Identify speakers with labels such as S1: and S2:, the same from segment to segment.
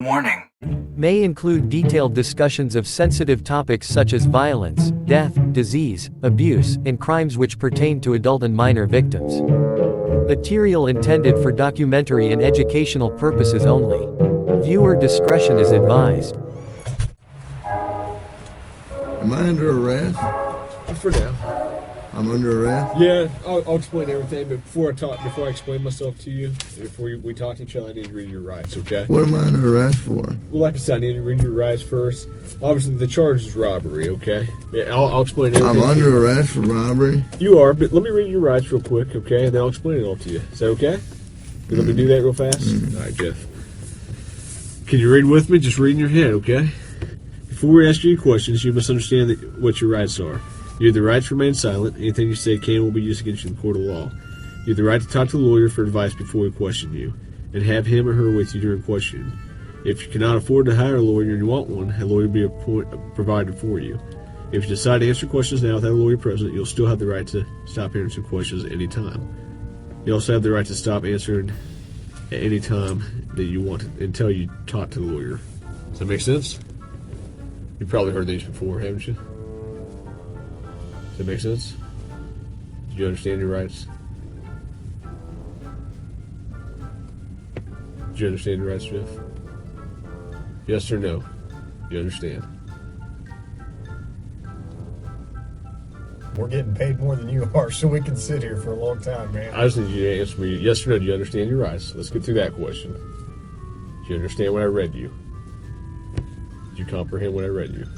S1: Warning.
S2: May include detailed discussions of sensitive topics such as violence, death, disease, abuse, and crimes which pertain to adult and minor victims. Material intended for documentary and educational purposes only. Viewer discretion is advised.
S3: Am I under arrest?
S4: For now.
S3: I'm under arrest?
S4: Yeah, I'll explain everything, but before I explain myself to you, before we talk to each other, I need to read your rights, okay?
S3: What am I under arrest for?
S4: Well, like I said, I need to read your rights first. Obviously, the charge is robbery, okay? Yeah, I'll explain everything.
S3: I'm under arrest for robbery?
S4: You are, but let me read your rights real quick, okay? And then I'll explain it all to you. Is that okay? You let me do that real fast? All right, Jeff. Can you read with me? Just read in your head, okay? Before we ask you any questions, you must understand what your rights are. You have the right to remain silent. Anything you say can and will be used against you in the court of law. You have the right to talk to a lawyer for advice before we question you, and have him or her with you during questioning. If you cannot afford to hire a lawyer and you want one, a lawyer will be provided for you. If you decide to answer questions now without a lawyer present, you'll still have the right to stop answering questions at any time. You also have the right to stop answering at any time that you want until you talk to the lawyer. Does that make sense? You've probably heard these before, haven't you? Does that make sense? Do you understand your rights? Do you understand your rights, Jeff? Yes or no? You understand?
S5: We're getting paid more than you are, so we can sit here for a long time, man.
S4: I just need you to answer me yes or no. Do you understand your rights? Let's get through that question. Do you understand what I read you? Did you comprehend what I read you?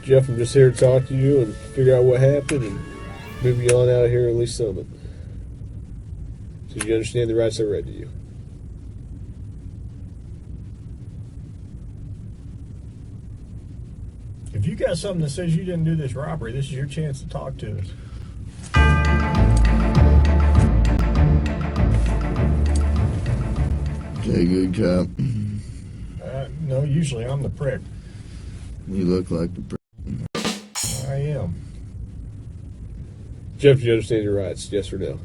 S4: Jeff, I'm just here to talk to you and figure out what happened and move you on out of here, at least some of it. So you understand the rights I read to you?
S5: If you got something that says you didn't do this robbery, this is your chance to talk to us.
S3: Okay, good cop.
S5: No, usually I'm the prick.
S3: You look like the prick.
S5: I am.
S4: Jeff, do you understand your rights? Yes or no?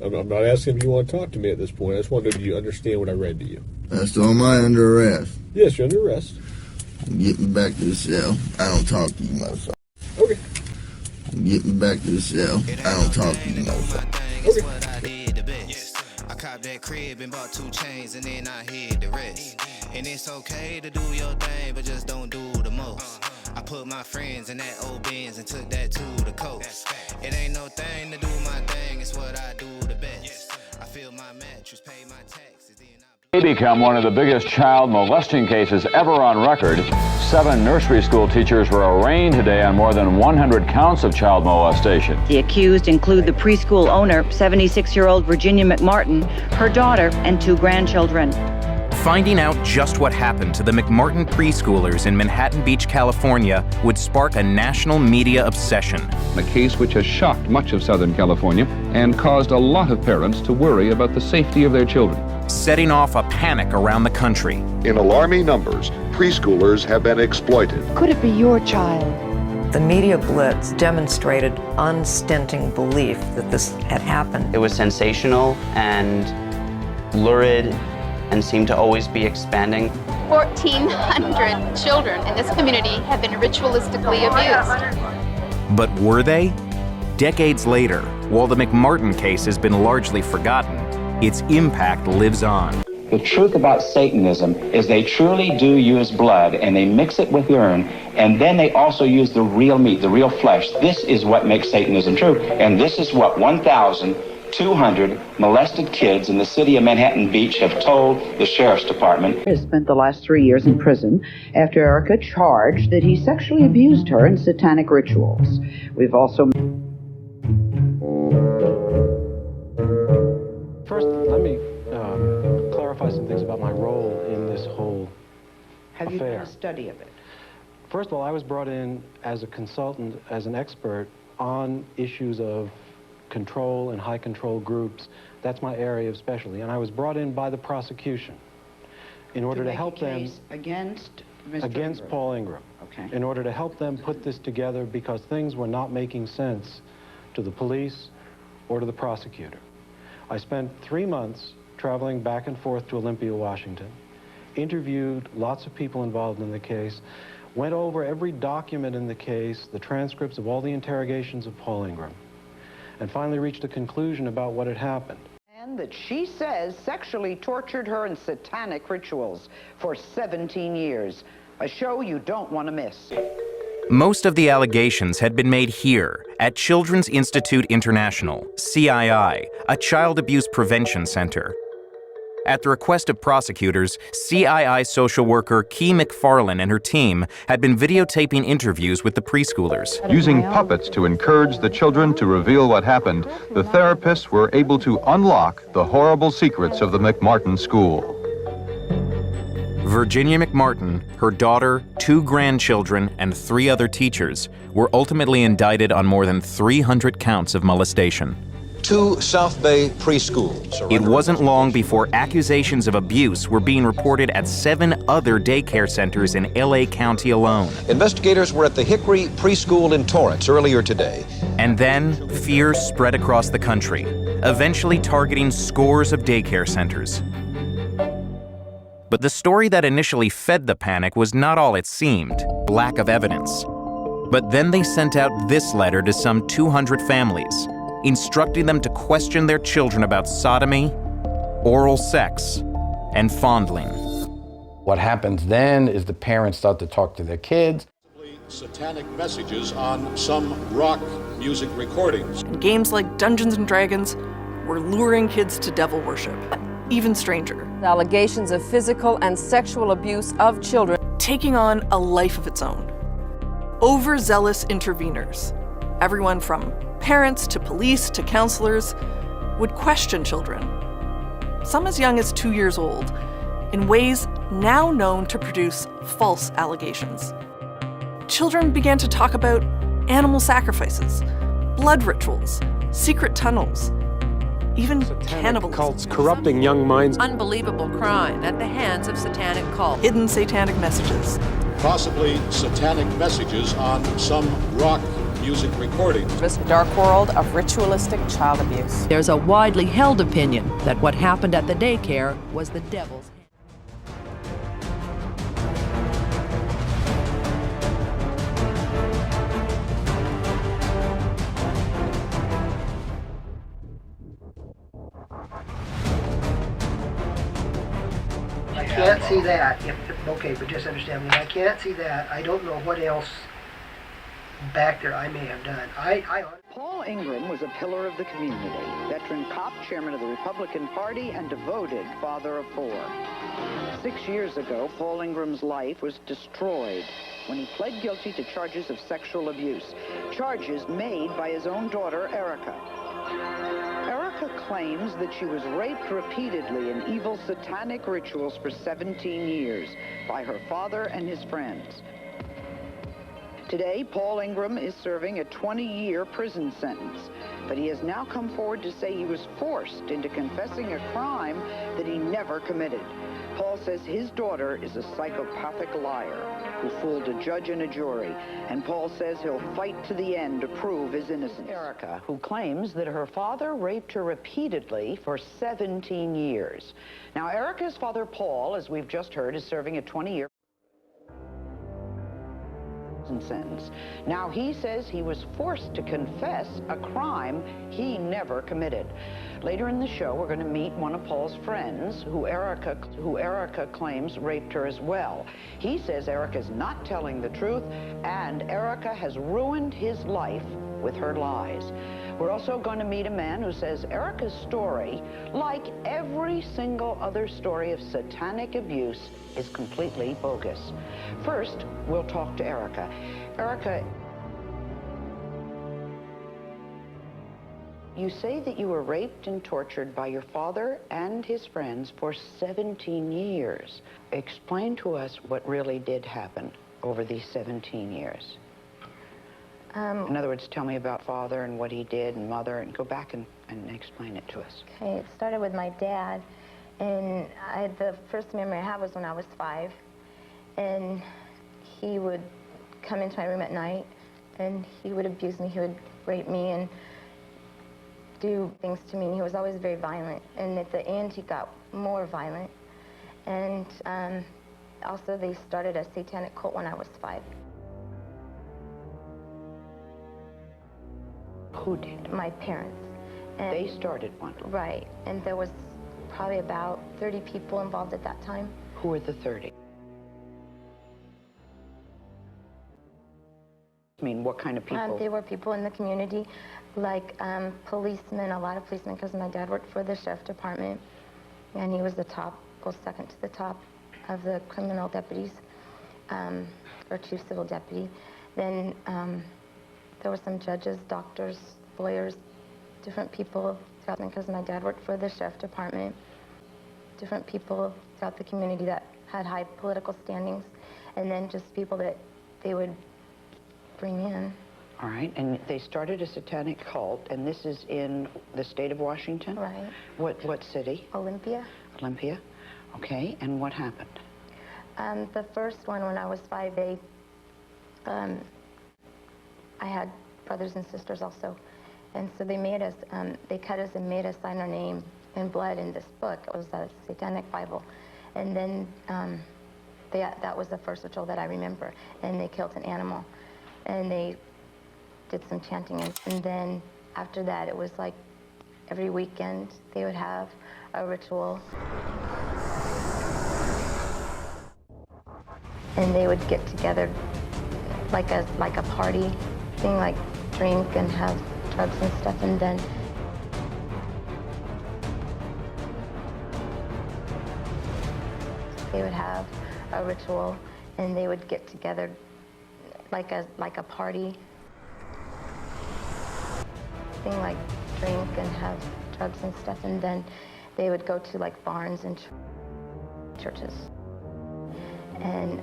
S4: I'm not asking if you want to talk to me at this point. I just want to know, do you understand what I read to you?
S3: So am I under arrest?
S4: Yes, you're under arrest.
S3: Get me back to the cell. I don't talk to you, motherfucker.
S4: Okay.
S3: Get me back to the cell. I don't talk to you, motherfucker.
S6: I copped that crib and bought 2 chains and then I hid the rest. And it's okay to do your thing, but just don't do the most. I put my friends in that old Benz and took that to the coast. It ain't no thing to do my thing, it's what I do the best. I feel my mattress, pay my taxes, then I
S7: Become one of the biggest child molesting cases ever on record. 7 nursery school teachers were arraigned today on more than 100 counts of child molestation.
S8: The accused include the preschool owner, 76-year-old Virginia McMartin, her daughter, and 2 grandchildren.
S9: Finding out just what happened to the McMartin preschoolers in Manhattan Beach, California would spark a national media obsession.
S10: A case which has shocked much of Southern California and caused a lot of parents to worry about the safety of their children.
S9: Setting off a panic around the country.
S11: In alarming numbers, preschoolers have been exploited.
S12: Could it be your child?
S13: The media blitz demonstrated unstinting belief that this had happened.
S14: It was sensational and lurid and seemed to always be expanding.
S15: 1,400 children in this community have been ritualistically abused.
S9: But were they? Decades later, while the McMartin case has been largely forgotten, its impact lives on.
S16: The truth about Satanism is they truly do use blood and they mix it with urine, and then they also use the real meat, the real flesh. This is what makes Satanism true, and this is what 1,200 molested kids in the city of Manhattan Beach have told the Sheriff's Department.
S17: Has spent the last 3 years in prison after Erica charged that he sexually abused her in satanic rituals. We've also...
S18: First, let me clarify some things about my role in this whole
S17: affair. Have you done a study of it?
S18: First of all, I was brought in as a consultant, as an expert on issues of control and high control groups. That's my area of specialty. And I was brought in by the prosecution in order to help them
S17: against Mr.
S18: against
S17: Ingram.
S18: Paul Ingram.
S17: Okay.
S18: in order to help them put this together because things were not making sense to the police or to the prosecutor. I spent 3 months traveling back and forth to Olympia, Washington, interviewed lots of people involved in the case, went over every document in the case, the transcripts of all the interrogations of Paul Ingram, and finally reached a conclusion about what had happened.
S17: And that she says sexually tortured her in satanic rituals for 17 years. A show you don't want to miss.
S9: Most of the allegations had been made here at Children's Institute International, CII, a child abuse prevention center. At the request of prosecutors, CII social worker Kee McFarlane and her team had been videotaping interviews with the preschoolers.
S1: Using puppets to encourage the children to reveal what happened, the therapists were able to unlock the horrible secrets of the McMartin School.
S9: Virginia McMartin, her daughter, 2 grandchildren, and 3 other teachers were ultimately indicted on more than 300 counts of molestation.
S12: 2 South Bay preschools.
S9: It wasn't long before accusations of abuse were being reported at 7 other daycare centers in LA County alone.
S12: Investigators were at the Hickory Preschool in Torrance earlier today.
S9: And then fear spread across the country, eventually targeting scores of daycare centers. But the story that initially fed the panic was not all it seemed, lack of evidence. But then they sent out this letter to some 200 families, instructing them to question their children about sodomy, oral sex, and fondling.
S19: What happens then is the parents start to talk to their kids.
S11: Satanic messages on some rock music recordings.
S20: And games like Dungeons and Dragons were luring kids to devil worship, even stranger.
S21: Allegations of physical and sexual abuse of children.
S20: Taking on a life of its own. Overzealous interveners, everyone from parents to police to counselors, would question children, some as young as 2 years old, in ways now known to produce false allegations. Children began to talk about animal sacrifices, blood rituals, secret tunnels, even cannibalism.
S22: Cults corrupting young minds.
S21: Unbelievable crime at the hands of satanic cults.
S20: Hidden satanic messages.
S11: Possibly satanic messages on some rock music recordings.
S21: This dark world of ritualistic child abuse. There's a widely held opinion that what happened at the daycare was the devil's.
S23: I can't see that. Okay, but just understand me. I can't see that. I don't know what else back there I may have done.
S17: Paul Ingram was a pillar of the community, veteran cop, chairman of the Republican Party, and devoted father of 4. 6 years ago, Paul Ingram's life was destroyed when he pled guilty to charges of sexual abuse, charges made by his own daughter, Erica. Erica claims that she was raped repeatedly in evil satanic rituals for 17 years by her father and his friends. Today, Paul Ingram is serving a 20-year prison sentence, but he has now come forward to say he was forced into confessing a crime that he never committed. Paul says his daughter is a psychopathic liar who fooled a judge and a jury, and Paul says he'll fight to the end to prove his innocence. Erica, who claims that her father raped her repeatedly for 17 years. Now, Erica's father, Paul, as we've just heard, is serving a 20-year sentence. Now, he says he was forced to confess a crime he never committed. Later in the show, we're going to meet one of Paul's friends who Erica claims raped her as well. He says Erica's not telling the truth, and Erica has ruined his life with her lies. We're also going to meet a man who says Erica's story, like every single other story of satanic abuse, is completely bogus. First, we'll talk to Erica. Erica, you say that you were raped and tortured by your father and his friends for 17 years. Explain to us what really did happen over these 17 years. In other words, tell me about father and what he did and mother, and go back and explain it to us.
S24: Okay, it started with my dad, and the first memory I have was when I was 5, and he would come into my room at night, and he would abuse me. He would rape me and do things to me. And he was always very violent. And at the end, he got more violent. And also, they started a satanic cult when I was 5.
S17: Who did?
S24: My parents. And
S17: They started one.
S24: right. And there was probably about 30 people involved at that time.
S17: Who were the 30? I mean, what kind of people?
S24: They were people in the community, like policemen, a lot of policemen, because my dad worked for the sheriff department, and he was the top, goes second to the top of the criminal deputies, or chief civil deputy. Then there were some judges, doctors, lawyers, different people throughout, because my dad worked for the sheriff department, different people throughout the community that had high political standings, and then just people that they would bring in.
S17: All right, and they started a satanic cult, and this is in the state of Washington?
S24: Right.
S17: What city?
S24: Olympia.
S17: Olympia. Okay, and what happened?
S24: The first one, when I was 5, I had brothers and sisters also, and so they made us, they cut us and made us sign our name in blood in this book. It was a Satanic Bible, and then that was the first ritual that I remember, and they killed an animal, and they did some chanting, and then after that, it was like every weekend they would have a ritual, and they would get together like a party thing, like drink and have drugs and stuff, and then they would have a ritual, and they would get together like a party thing, like drink and have drugs and stuff, and then they would go to like barns and churches and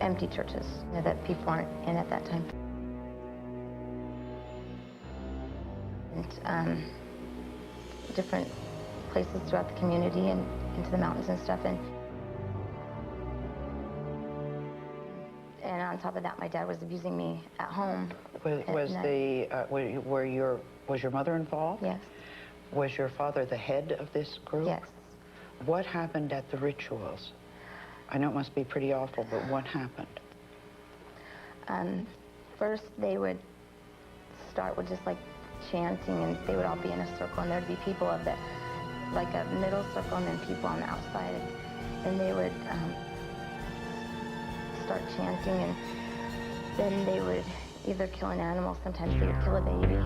S24: empty churches that people aren't in at that time. And different places throughout the community and into the mountains and stuff. And on top of that, my dad was abusing me at home.
S17: Was your mother involved?
S24: Yes.
S17: Was your father the head of this group?
S24: Yes.
S17: What happened at the rituals? I know it must be pretty awful, but what happened?
S24: First, they would start with just like chanting, and they would all be in a circle, and there'd be people of the, like a middle circle, and then people on the outside, and they would start chanting, and then they would either kill an animal, sometimes they would kill a baby.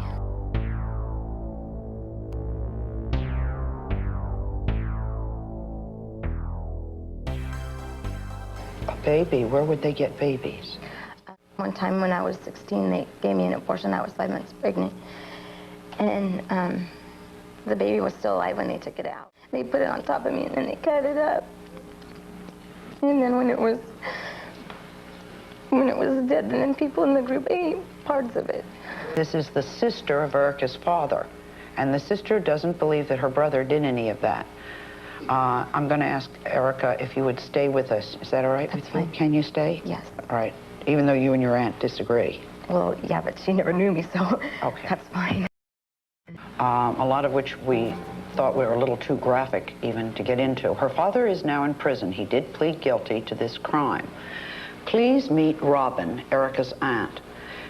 S17: A baby? Where would they get babies?
S24: One time when I was 16, they gave me an abortion. I was 5 months pregnant. And the baby was still alive when they took it out. They put it on top of me, and then they cut it up. And then when it was dead, then people in the group ate parts of it.
S17: This is the sister of Erica's father, and the sister doesn't believe that her brother did any of that. I'm going to ask Erica if you would stay with us. Is that all right with you? Can you stay?
S24: Yes.
S17: All right. Even though you and your aunt disagree.
S24: Well, yeah, but she never knew me, so
S17: okay.
S24: That's fine.
S17: A lot of which we thought were a little too graphic even to get into. Her father is now in prison. He did plead guilty to this crime. Please meet Robin, Erica's aunt.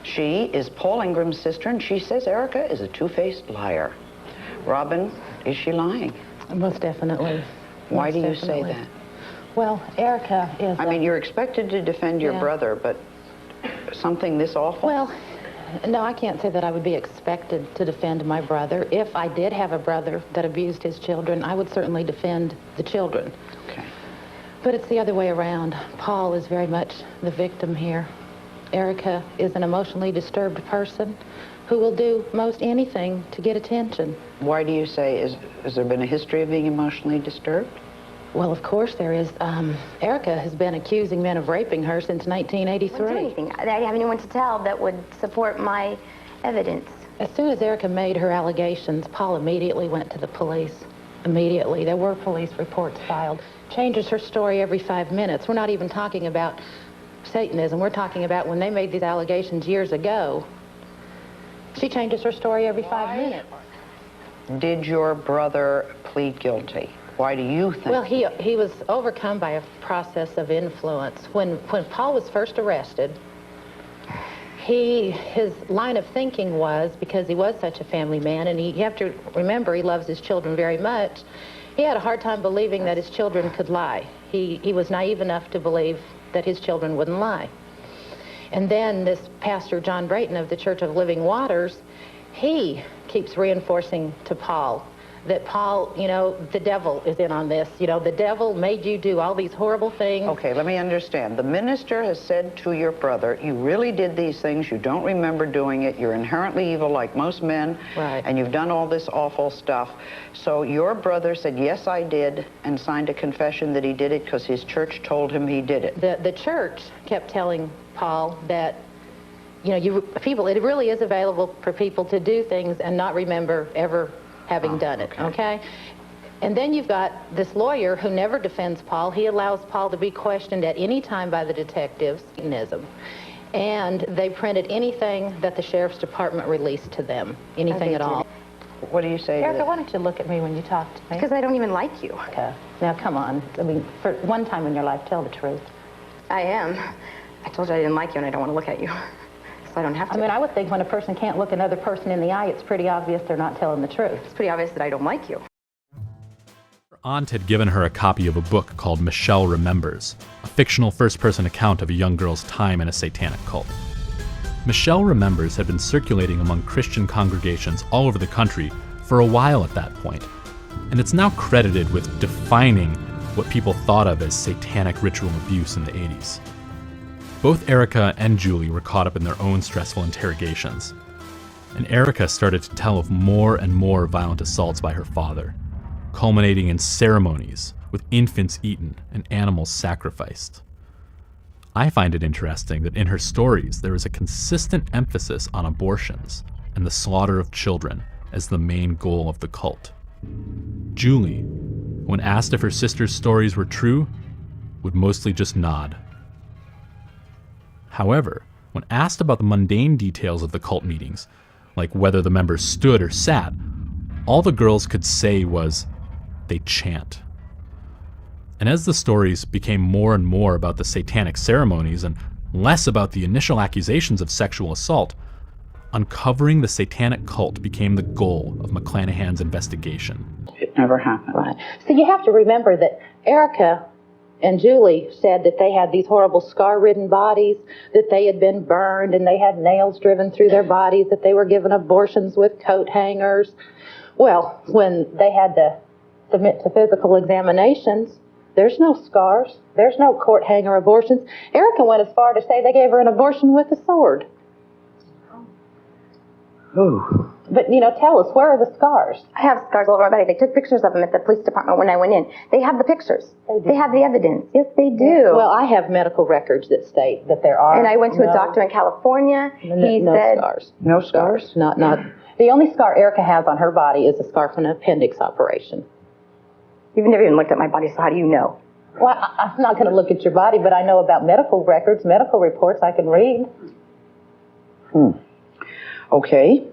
S17: She is Paul Ingram's sister, and she says Erica is a two-faced liar. Robin, is she lying?
S2: Most definitely.
S17: Why do you say that?
S2: Well, Erica is...
S17: I mean, you're expected to defend your brother, but something this awful?
S2: Well, no, I can't say that I would be expected to defend my brother. If I did have a brother that abused his children, I would certainly defend the children.
S17: Okay.
S2: But it's the other way around. Paul is very much the victim here. Erica is an emotionally disturbed person who will do most anything to get attention.
S17: Why do you say, has there been a history of being emotionally disturbed?
S2: Well, of course there is. Erica has been accusing men of raping her since 1983.
S24: I wouldn't do anything. I didn't have anyone to tell that would support my evidence.
S2: As soon as Erica made her allegations, Paul immediately went to the police. Immediately. There were police reports filed. Changes her story every 5 minutes. We're not even talking about Satanism. We're talking about when they made these allegations years ago. She changes her story every 5 minutes.
S17: Did your brother plead guilty? Why do you think?
S2: Well, he was overcome by a process of influence. When Paul was first arrested, his line of thinking was, because he was such a family man, and you have to remember he loves his children very much, he had a hard time believing that his children could lie. He was naive enough to believe that his children wouldn't lie. And then this pastor, John Brayton of the Church of Living Waters, he keeps reinforcing to Paul that Paul, you know, the devil is in on this. You know, the devil made you do all these horrible things.
S17: Okay, let me understand. The minister has said to your brother, you really did these things, you don't remember doing it, you're inherently evil like most men,
S2: right,
S17: and you've done all this awful stuff. So your brother said, yes, I did, and signed a confession that he did it because his church told him he did it.
S2: The church kept telling Paul that, you know, it really is available for people to do things and not remember ever having done it, okay? And then you've got this lawyer who never defends Paul. He allows Paul to be questioned at any time by the detectives, Satanism. And they printed anything that the sheriff's department released to them, anything at all.
S17: What do you say?
S2: Erica, why don't you look at me when you talk to me?
S24: Because I don't even like you.
S2: Okay. Now, come on. I mean, for one time in your life, tell the truth.
S24: I am. I told you I didn't like you and I don't want to look at you. So I don't have to.
S2: I mean, I would think when a person can't look another person in the eye, it's pretty obvious they're not telling the truth.
S24: It's pretty obvious that I don't like you.
S3: Her aunt had given her a copy of a book called Michelle Remembers, a fictional first-person account of a young girl's time in a satanic cult. Michelle Remembers had been circulating among Christian congregations all over the country for a while at that point, and it's now credited with defining what people thought of as satanic ritual abuse in the 80s. Both Erica and Julie were caught up in their own stressful interrogations, and Erica started to tell of more and more violent assaults by her father, culminating in ceremonies with infants eaten and animals sacrificed. I find it interesting that in her stories there is a consistent emphasis on abortions and the slaughter of children as the main goal of the cult. Julie, when asked if her sister's stories were true, would mostly just nod. However, when asked about the mundane details of the cult meetings, like whether the members stood or sat, all the girls could say was, they chant. And as the stories became more and more about the satanic ceremonies and less about the initial accusations of sexual assault, uncovering the satanic cult became the goal of McClanahan's investigation.
S17: It never happened.
S2: Right. So you have to remember that Erica and Julie said that they had these horrible scar-ridden bodies, that they had been burned and they had nails driven through their bodies, that they were given abortions with coat hangers. Well, when they had to submit to physical examinations, there's no scars, there's no coat hanger abortions. Erica went as far to say they gave her an abortion with a sword.
S17: Ooh.
S2: But, you know, tell us, where are the scars?
S24: I have scars all over my body. They took pictures of them at the police department when I went in. They have the pictures. They have the evidence. Yes, they do.
S2: Well, I have medical records that state that there are.
S24: And I went to a doctor in California. He said...
S2: Scars.
S17: No scars?
S2: Not. The only scar Erica has on her body is a scar from an appendix operation.
S24: You've never even looked at my body, so how do you know?
S2: Well, I'm not going to look at your body, but I know about medical records, medical reports I can read.
S17: Okay.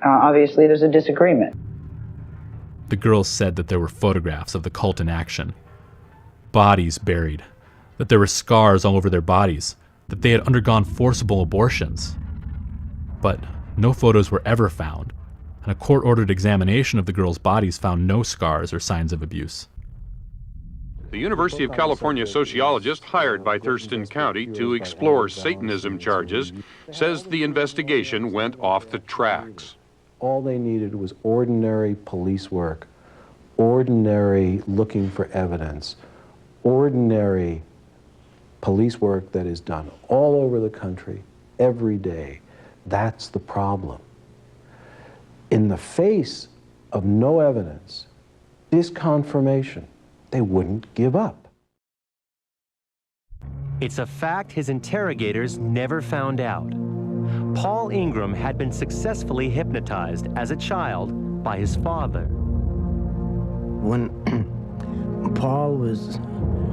S17: Obviously, there's a disagreement.
S3: The girls said that there were photographs of the cult in action, bodies buried, that there were scars all over their bodies, that they had undergone forcible abortions. But no photos were ever found, and a court-ordered examination of the girls' bodies found no scars or signs of abuse.
S10: The University of California sociologist hired by Thurston County to explore Satanism charges says the investigation went off the tracks.
S18: All they needed was ordinary police work, ordinary looking for evidence, ordinary police work that is done all over the country every day. That's the problem. In the face of no evidence, disconfirmation, they wouldn't give up.
S4: It's a fact his interrogators never found out. Paul Ingram had been successfully hypnotized as a child by his father.
S5: When Paul was,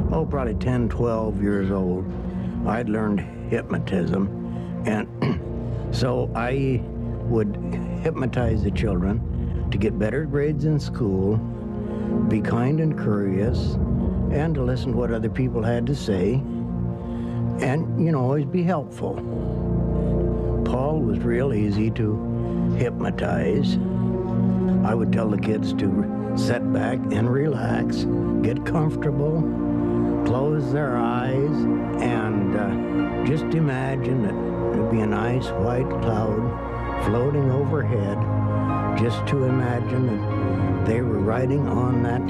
S5: probably 10, 12 years old, I'd learned hypnotism, and so I would hypnotize the children to get better grades in school, be kind and curious, and to listen to what other people had to say, and, you know, always be helpful. Paul was real easy to hypnotize. I would tell the kids to sit back and relax, get comfortable, close their eyes, and just imagine that there'd be a nice white cloud floating overhead, just to imagine that they were riding on that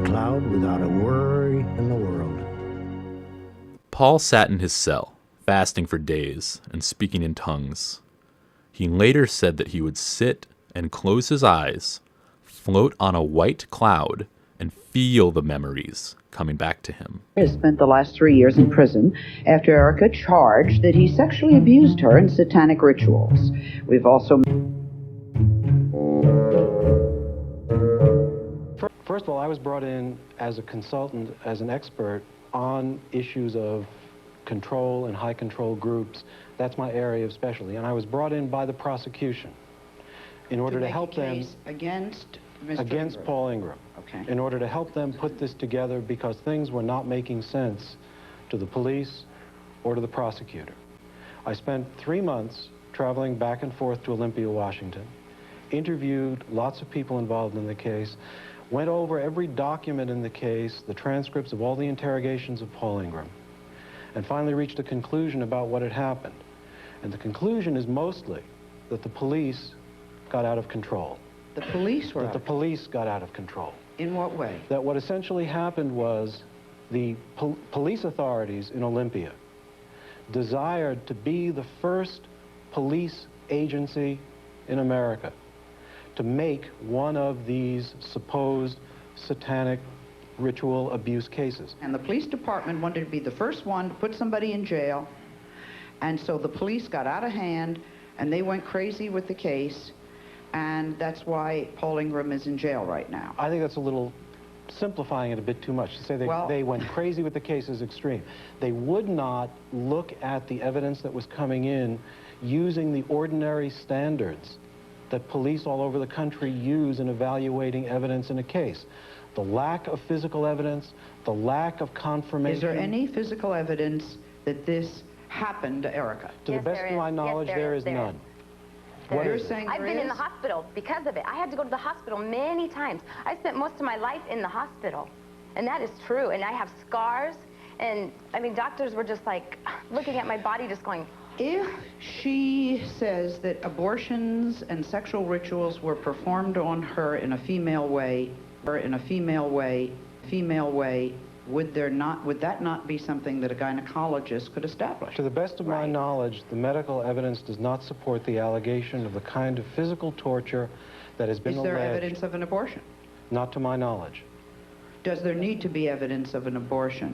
S5: cloud without a worry in the world.
S3: Paul sat in his cell, fasting for days and speaking in tongues. He later said that he would sit and close his eyes, float on a white cloud, and feel the memories coming back to him.
S17: He has spent the last 3 years in prison after Erica charged that he sexually abused her in satanic rituals. We've also...
S18: First of all, I was brought in as a consultant, as an expert on issues of control and high control groups. That's my area of specialty. And I was brought in by the prosecution in order to help them
S17: against
S18: Paul Ingram.
S17: Okay.
S18: In order to help them put this together because things were not making sense to the police or to the prosecutor. I spent 3 months traveling back and forth to Olympia, Washington, interviewed lots of people involved in the case, went over every document in the case, the transcripts of all the interrogations of Paul Ingram, and finally reached a conclusion about what had happened. And the conclusion is mostly that the police got out of control.
S17: The police were
S18: That the police got out of control.
S17: In what way?
S18: That what essentially happened was the police authorities in Olympia desired to be the first police agency in America to make one of these supposed satanic ritual abuse cases.
S17: And the police department wanted to be the first one to put somebody in jail, and so the police got out of hand and they went crazy with the case, and that's why Paul Ingram is in jail right now.
S18: I think that's a little simplifying it a bit too much to say they went crazy with the case is extreme. They would not look at the evidence that was coming in using the ordinary standards that police all over the country use in evaluating evidence in a case. The lack of physical evidence, the lack of confirmation.
S17: Is there any physical evidence that this happened to Erica?
S18: To the best of my knowledge, there is none.
S17: What you're saying
S6: I've been in the hospital because of it. I had to go to the hospital many times. I spent most of my life in the hospital, and that is true. And I have scars, and I mean, doctors were just like looking at my body just going,
S17: if she says that abortions and sexual rituals were performed on her in a female way, would that not be something that a gynecologist could establish?
S18: To the best of my knowledge, the medical evidence does not support the allegation of the kind of physical torture that has been alleged.
S17: Is there evidence of an abortion?
S18: Not to my knowledge.
S17: Does there need to be evidence of an abortion?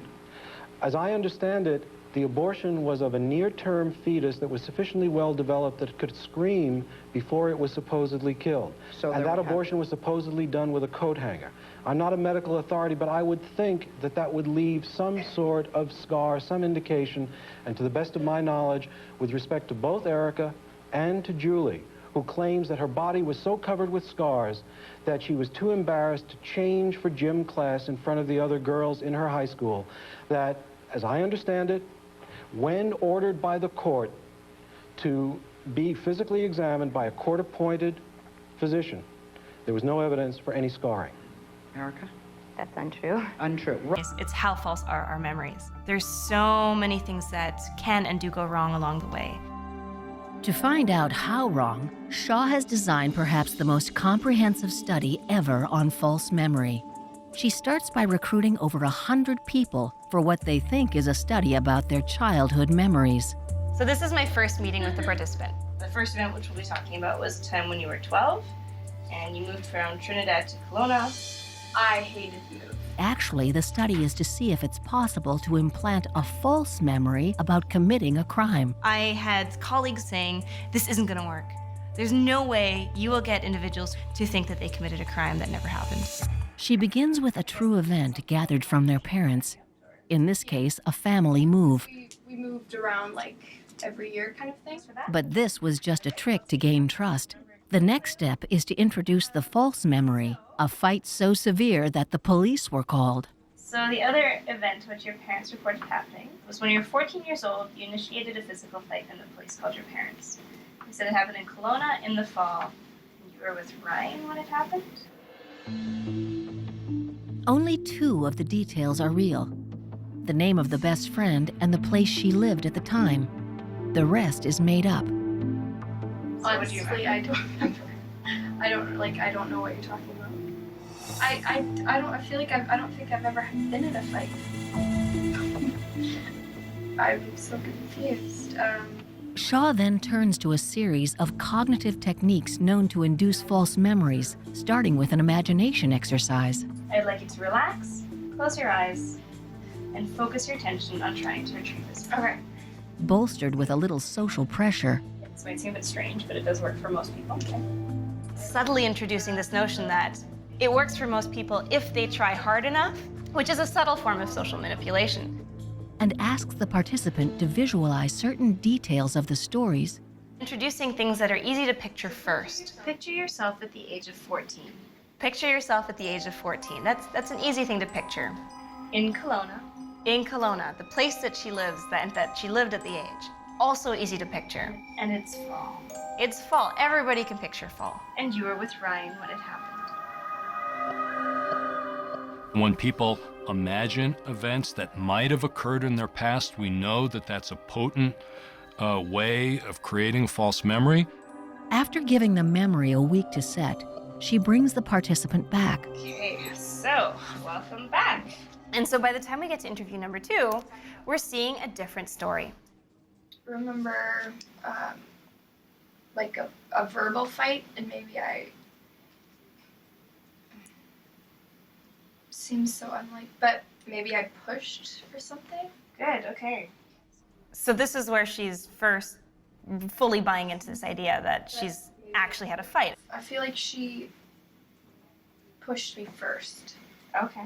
S18: As I understand it, the abortion was of a near-term fetus that was sufficiently well developed that it could scream before it was supposedly killed. And that abortion was supposedly done with a coat hanger. I'm not a medical authority, but I would think that that would leave some sort of scar, some indication, and to the best of my knowledge, with respect to both Erica and to Julie, who claims that her body was so covered with scars that she was too embarrassed to change for gym class in front of the other girls in her high school, that, as I understand it, when ordered by the court to be physically examined by a court-appointed physician, there was no evidence for any scarring.
S17: Erica?
S6: that's untrue.
S17: Untrue.
S7: It's how false are our memories. There's so many things that can and do go wrong along the way.
S8: To find out how wrong, Shaw has designed perhaps the most comprehensive study ever on false memory. She starts by recruiting over 100 people for what they think is a study about their childhood memories.
S7: So this is my first meeting with the participant. The first event which we'll be talking about was the time when you were 12 and you moved from Trinidad to Kelowna. I hated the move.
S8: Actually, the study is to see if it's possible to implant a false memory about committing a crime.
S7: I had colleagues saying, this isn't gonna work. There's no way you will get individuals to think that they committed a crime that never happened.
S8: She begins with a true event gathered from their parents. In this case, a family move.
S7: We moved around like every year kind of thing.
S8: But this was just a trick to gain trust. The next step is to introduce the false memory, a fight so severe that the police were called.
S7: So the other event which your parents reported happening was when you were 14 years old, you initiated a physical fight and the police called your parents. They said it happened in Kelowna in the fall, and you were with Ryan when it happened?
S8: Only 2 of the details are real. The name of the best friend and the place she lived at the time. The rest is made up.
S7: Honestly, I don't remember. I don't know what you're talking about. I feel like I don't think I've ever been in a fight. I'm so confused.
S8: Shaw then turns to a series of cognitive techniques known to induce false memories, starting with an imagination exercise.
S7: I'd like you to relax, close your eyes, and focus your attention on trying to retrieve this. Okay.
S8: Bolstered with a little social pressure,
S7: This might seem a bit strange, but it does work for most people. Okay. Subtly introducing this notion that it works for most people if they try hard enough, which is a subtle form of social manipulation.
S8: and asks the participant to visualize certain details of the stories.
S7: Introducing things that are easy to picture first. Picture yourself at the age of 14. Picture yourself at the age of 14. That's an easy thing to picture. In Kelowna. In Kelowna, the place that she lives, that she lived at the age. Also easy to picture. And it's fall. It's fall. Everybody can picture fall. And you were with Ryan when it happened.
S13: When people imagine events that might have occurred in their past, we know that that's a potent way of creating false memory.
S8: After giving the memory a week to set, she brings the participant back.
S7: Okay, so welcome back. And so by the time we get to interview number 2, we're seeing a different story.
S14: Remember, like a verbal fight, and maybe I seems so unlike, but maybe I pushed for something.
S7: Good, okay. So this is where she's first fully buying into this idea that she's actually had a fight.
S14: I feel like she pushed me first.
S7: Okay.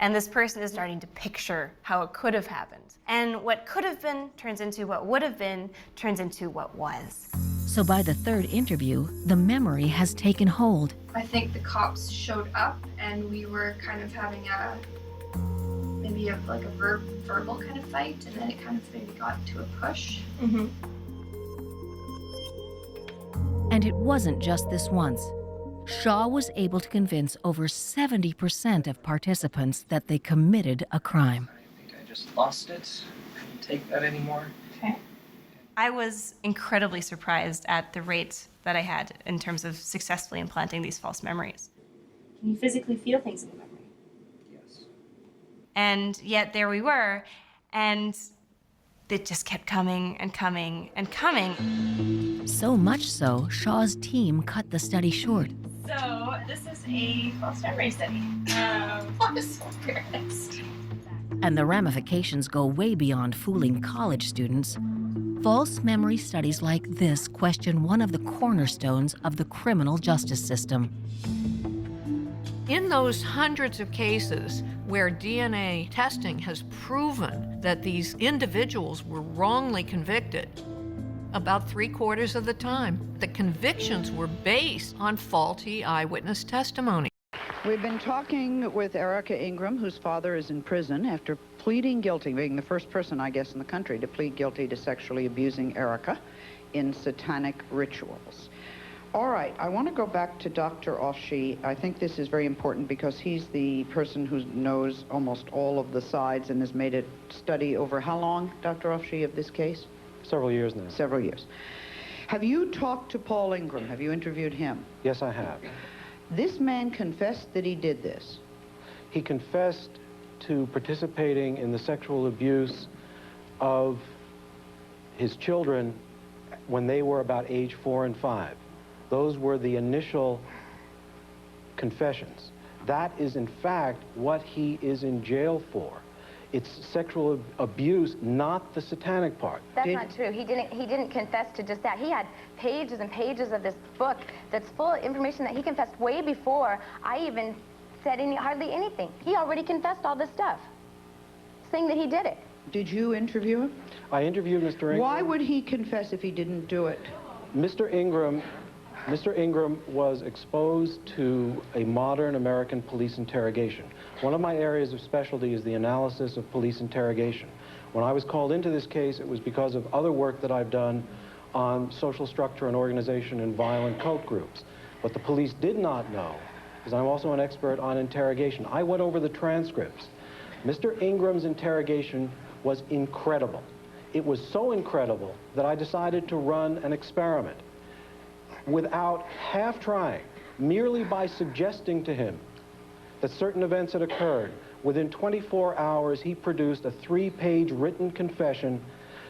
S7: And this person is starting to picture how it could have happened. And what could have been turns into what would have been, turns into what was.
S8: So by the third interview, the memory has taken hold.
S14: I think the cops showed up and we were kind of having maybe a verbal kind of fight, and then it kind of maybe got to a push.
S7: Mm-hmm.
S8: And it wasn't just this once. Shaw was able to convince over 70% of participants that they committed a crime.
S15: I think I just lost it. I couldn't take that anymore.
S7: Okay. I was incredibly surprised at the rate that I had in terms of successfully implanting these false memories. Can you physically feel things in the memory?
S15: Yes.
S7: And yet there we were, and it just kept coming and coming and coming.
S8: So much so, Shaw's team cut the study short.
S7: So this is a false memory study. I'm so embarrassed.
S8: And the ramifications go way beyond fooling college students. False memory studies like this question one of the cornerstones of the criminal justice system.
S16: In those hundreds of cases where DNA testing has proven that these individuals were wrongly convicted, about 3/4 of the time, the convictions were based on faulty eyewitness testimony.
S17: We've been talking with Erica Ingram, whose father is in prison after pleading guilty, being the first person, I guess, in the country to plead guilty to sexually abusing Erica in satanic rituals. All right, I want to go back to Dr. Offshee. I think this is very important because he's the person who knows almost all of the sides and has made a study over how long, Dr. Offshee, of this case?
S18: Several years now.
S17: Several years. Have you talked to Paul Ingram? Have you interviewed him?
S18: Yes, I have.
S17: This man confessed that he did this.
S18: He confessed to participating in the sexual abuse of his children when they were about age 4 and 5. Those were the initial confessions. That is, in fact, what he is in jail for. It's sexual abuse, not the satanic part.
S6: That's not true. He didn't confess to just that. He had pages and pages of this book that's full of information that he confessed way before I even said hardly anything. He already confessed all this stuff, saying that he did it.
S17: Did you interview him?
S18: I interviewed Mr. Ingram.
S17: Why would he confess if he didn't do it?
S18: Mr. Ingram was exposed to a modern American police interrogation. One of my areas of specialty is the analysis of police interrogation. When I was called into this case, it was because of other work that I've done on social structure and organization in violent cult groups. What the police did not know, because I'm also an expert on interrogation, I went over the transcripts. Mr. Ingram's interrogation was incredible. It was so incredible that I decided to run an experiment without half trying, merely by suggesting to him that certain events had occurred. Within 24 hours, he produced a 3-page written confession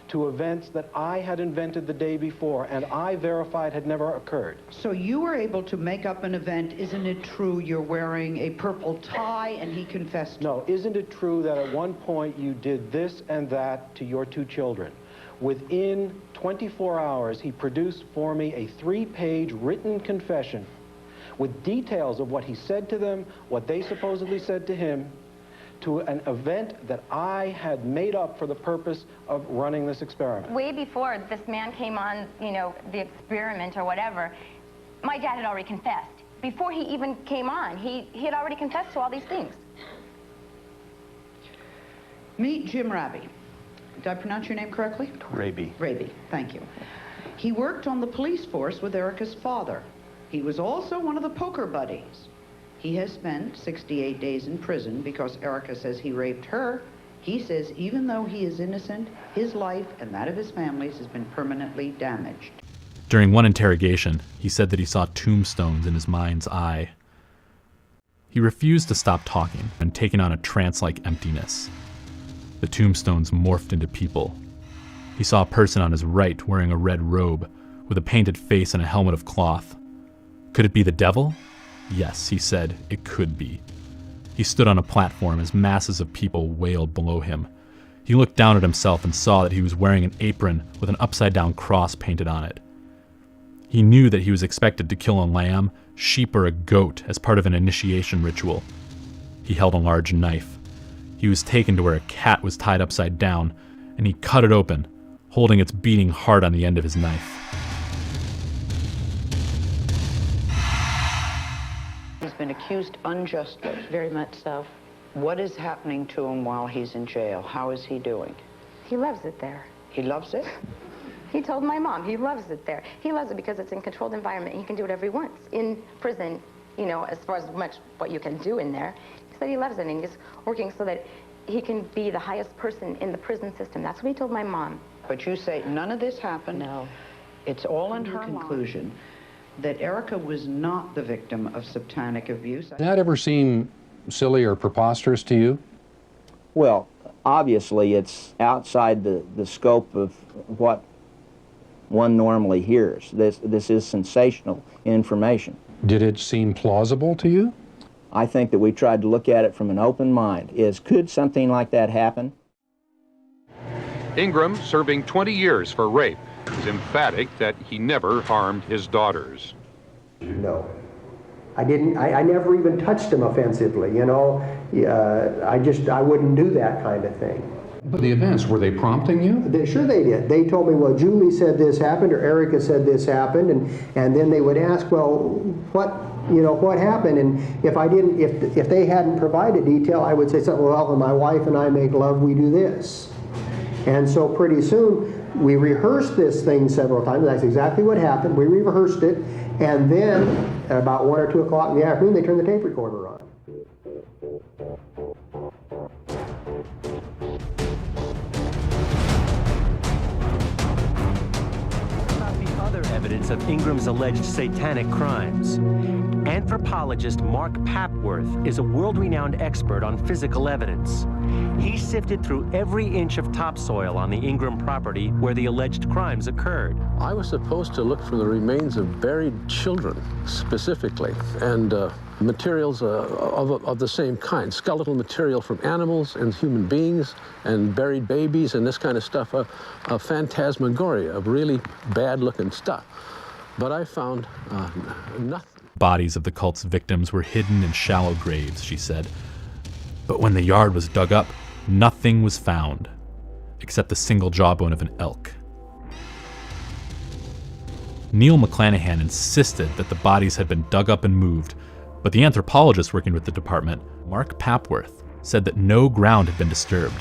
S18: to events that I had invented the day before and I verified had never occurred.
S17: So you were able to make up an event. Isn't it true you're wearing a purple tie and he confessed?
S18: No, isn't it true that at one point you did this and that to your 2 children? Within 24 hours, he produced for me a 3-page written confession with details of what he said to them, what they supposedly said to him, to an event that I had made up for the purpose of running this experiment.
S6: Way before this man came on, you know, the experiment or whatever, my dad had already confessed. Before he even came on, he had already confessed to all these things.
S17: Meet Jim Raby. Did I pronounce your name correctly?
S4: Raby.
S17: Raby, thank you. He worked on the police force with Erica's father. He was also one of the poker buddies. He has spent 68 days in prison because Erica says he raped her. He says even though he is innocent, his life and that of his family's has been permanently damaged.
S3: During one interrogation, he said that he saw tombstones in his mind's eye. He refused to stop talking and taking on a trance-like emptiness. The tombstones morphed into people. He saw a person on his right wearing a red robe with a painted face and a helmet of cloth. Could it be the devil? Yes, he said, it could be. He stood on a platform as masses of people wailed below him. He looked down at himself and saw that he was wearing an apron with an upside-down cross painted on it. He knew that he was expected to kill a lamb, sheep, or a goat as part of an initiation ritual. He held a large knife. He was taken to where a cat was tied upside down, and he cut it open, holding its beating heart on the end of his knife.
S17: He's been accused unjustly.
S2: Very much so.
S17: What is happening to him while he's in jail? How is he doing?
S6: He loves it there.
S17: He loves it?
S6: He told my mom he loves it there. He loves it because it's in a controlled environment. He can do whatever he wants. In prison, you know, as far as much what you can do in there, he said he loves it and he's working so that he can be the highest person in the prison system. That's what he told my mom.
S17: But you say none of this happened.
S2: No.
S17: It's all in her conclusion that Erica was not the victim of satanic abuse.
S11: Did that ever seem silly or preposterous to you?
S1: Well, obviously it's outside the scope of what one normally hears. This is sensational information.
S11: Did it seem plausible to you?
S1: I think that we tried to look at it from an open mind. Could something like that happen?
S10: Ingram, serving 20 years for rape, is emphatic that he never harmed his daughters.
S9: No. I didn't, I never even touched him offensively, you know. I wouldn't do that kind of thing.
S11: But the events, were they prompting you?
S9: Sure they did. They told me, well, Julie said this happened, or Erica said this happened, and then they would ask, well, what happened? And if they hadn't provided detail, I would say something, well, when my wife and I make love, we do this. And so pretty soon, we rehearsed this thing several times. That's exactly what happened. We rehearsed it, and then at about 1 or 2 o'clock in the afternoon, they turned the tape recorder on.
S4: Evidence of Ingram's alleged satanic crimes. Anthropologist Mark Papworth is a world-renowned expert on physical evidence. He sifted through every inch of topsoil on the Ingram property where the alleged crimes occurred.
S22: I was supposed to look for the remains of buried children, specifically, and materials of the same kind, skeletal material from animals and human beings, and buried babies and this kind of stuff, a phantasmagoria of really bad-looking stuff. But I found nothing.
S3: Bodies of the cult's victims were hidden in shallow graves, she said. But when the yard was dug up, nothing was found. except the single jawbone of an elk. Neil McClanahan insisted that the bodies had been dug up and moved, but the anthropologist working with the department, Mark Papworth, said that no ground had been disturbed.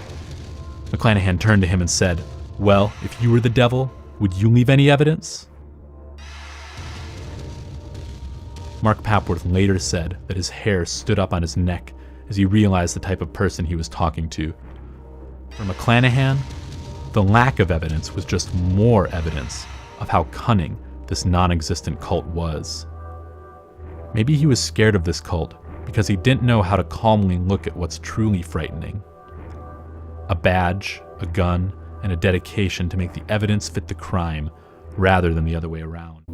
S3: McClanahan turned to him and said, "Well, if you were the devil, would you leave any evidence?" Mark Papworth later said that his hair stood up on his neck as he realized the type of person he was talking to. For McClanahan, the lack of evidence was just more evidence of how cunning this non-existent cult was. Maybe he was scared of this cult because he didn't know how to calmly look at what's truly frightening. A badge, a gun, and a dedication to make the evidence fit the crime rather than the other way around.